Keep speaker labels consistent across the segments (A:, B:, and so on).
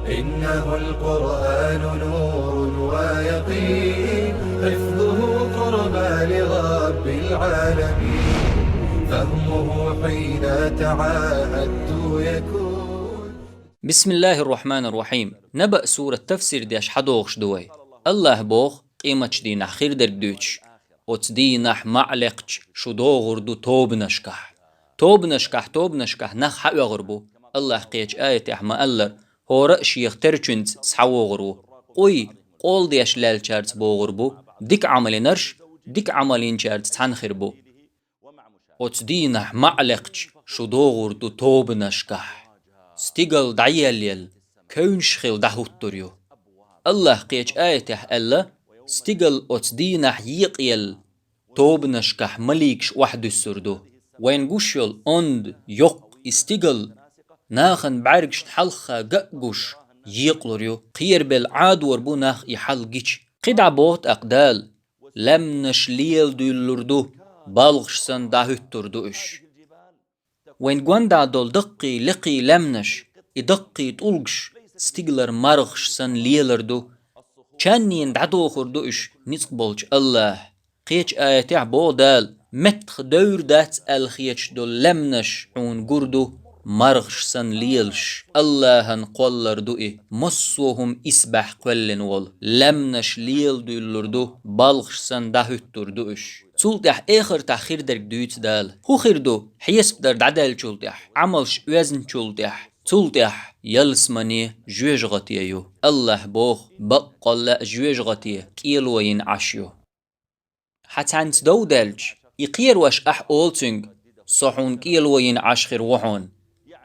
A: إنه القرآن نور ويقين، حفظه قربى لرب العالمين، فهمه حين تعاهدت يكون.
B: بسم الله الرحمن الرحيم. نبأ سورة تفسير ديش حدوغش دوي. الله بوغ قيمتش دي نحخير درقدوش وتدي نح معلقش شدوغر دو توب نشكح نخ حق يغربو. الله قيش آية احما ألر هو رأش يخترچنز سحوغرو قوي قول ديش لال چارت بوغربو ديك عملي نرش ديك عملين چارت تنخربو وتدي نح معلقش شدوغر دو توب نشكح ستيغل دعيال كونش خيل دهوتوريو. الله قيش آيته ألا ستيغل أتدينح يقيل توب نشكح مليكش وحد السردو وين قوشيل أند يق استيغل ناخن بعرقش حلخة قاقوش يقلريو قير بالعاد وربو ناخ يحلقش قدع بوت أقدال لم نشليل دولردو بالغش سن دهوتوردوش وين قواندا دول دقي لقي لمنش يدقي طولقش ستيغلر مرغش سن ليلردو چانين دعدو خردوش نتقبلش الله قيش آياتي بو دال متخ دور دات الخيش دول لمنش عون قردو مرغش سن ليلش الله نقولر دوئي مصوهم اسبح قولن وال لمنش ليل دولردو بالغش سن دهوتر دوش تولتح اخر تأخير درك دويت دال هو خيردو حيسب در دعدال تولتح عملش وزن تولتح تولتح يلسمني جوج غطيو الله بوخ بقل جوج غطيه كيلوين عشيو حتى انت دو دالج يقير واش اولتنج صحون كيلوين عشخر وحون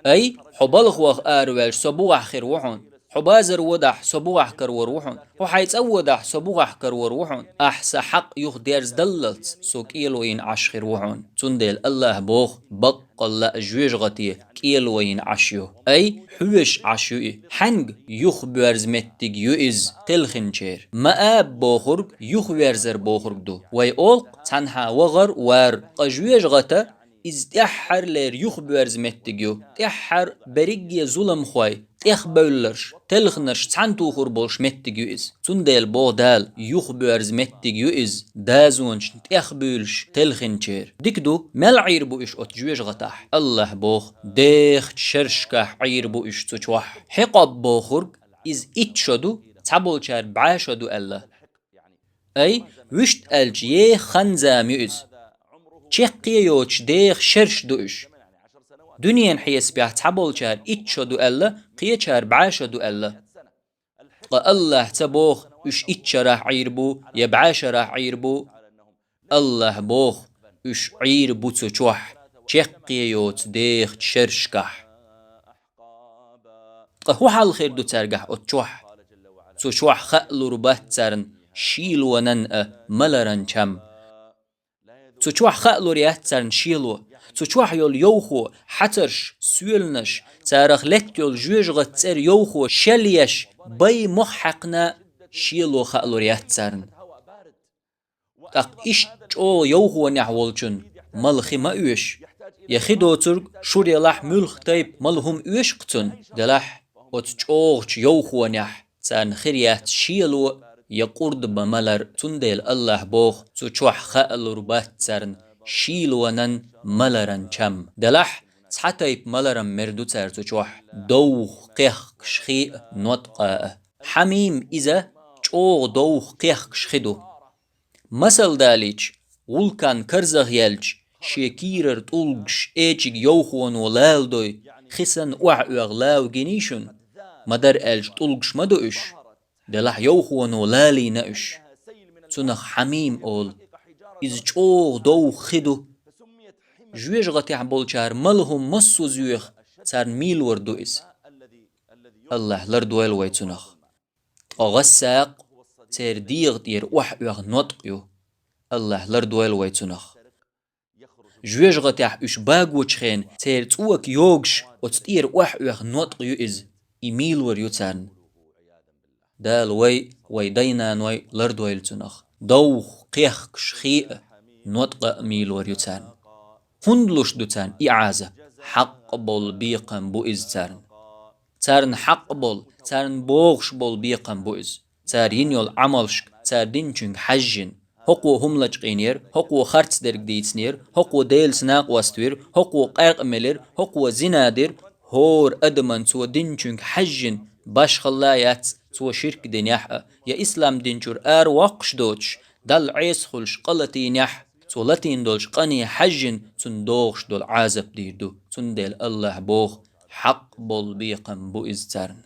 B: أي حبالغ وغ آروال سبوح خير وحون حبازر ودح سبوح كر وروحون وحيت أودح سبوح كر وروحون أحسا حق يخ ديرز دللت سو كيلوين عشخر وحون تندل الله بوخ بقل لا جوج غطيه كيلوين عشيو أي حوش عشيو حنگ يخ بورز متگ يوئز تلخنشير ما آب بوخرگ يخ ورزر بوخرگ دو وي أولق تنها وغر وار قجوج غطا إز تحر لير يخبرز متجيو تحر بريجي ظلم خوي تخ بولرش تلخنرش تعنتو خربولش متجيو إز تندل بودال يخبرز متجيو إز دازونش تخ بولش تلخنشير ديكدو مل عيربو إش أتجوج غتاح الله بوخ ديخ شرشكح عيربو إش تشوح حقب بوخرج إز إتشدو تابولشار بعاشدو الله أي وشت الجيه خنزامي إز چقيوچ ديخ شرش دوش دنيا حيس بيحت حبول شار اتشدو ألا قيه شار بعاشدو ألا الله تبوخ اش اتش راح عيربو يبعاش راح عيربو الله بوخ اش عيربو تشوح چقيوچ ديخ شرشكح هو حال خير دو ترجح اتشوح تشوح خألو ربات ترن شيل ونن ملرن كم تشوح خألو ريات ترن شيلو تشوح يول يوخو حترش سويلنش تارخ لك يول جوجغ تر يوخو شليش باي محقنا شيلو خألو ريات ترن تاق إش جو يوخو نحولچن ملخي ما اوش يخيدو ترگ شوري لح ملخ تايب ملهم اوش قتن دلح وتشوغ يوخو نح ترن خريات شيلو يقرد بملر تندل الله بوخ تشوح خأل ربات ترن شيلونن ملرن چم دلح تحتيب ملرن مردو تر تشوح دوخ قيخ شخي نطقاء حميم إذا چوغ دوخ قيخ شخدو مسل داليج ولكان كرزغ يلج شيكيرر تولغش ايجيگ يوخون ولالدوي خسن وعوغ لاو جنيشن مدر الج تولغش مدوش دلح يوخون ولالي نأش تنخ حميم أول إز چوغ دو خدو جويش غتيح بولچار ملهم مصو زيوخ تار ميل وردو إز الله لردوال وي تنخ أغساق تار ديغ دير وحوغ نطقيو الله لردوال وي تنخ جويش غتيح إش باقو چخين تار توك يوغش وتطير وحوغ نطقيو إز إميل وريو تارن دال وي دينان وي لردويل تنخ دوخ قيخ شخيء نطق ميل وريوتان هندلوش دوتان إعازة حق بول بيقن بو إزتارن تارن حق بول تارن بوغش بول بيقم بوز تار ينيول عملشك تار دينچنگ حجن هقو هم لجقينير هقو خرץ درك ديتسنير هقو ديل سناق واستوير هقو قرق ملر هقو زنادر هور أدمن سو دينچنگ حجن باش خلايات سو شرك دنيح يا إسلام دينچور وقش دوتش دل عيس خلش قلتين يح سو لتين دولش قني حجن سن دوغش دول عازب ديردو سن ديل الله بوخ حق بول بيقم بو إزترن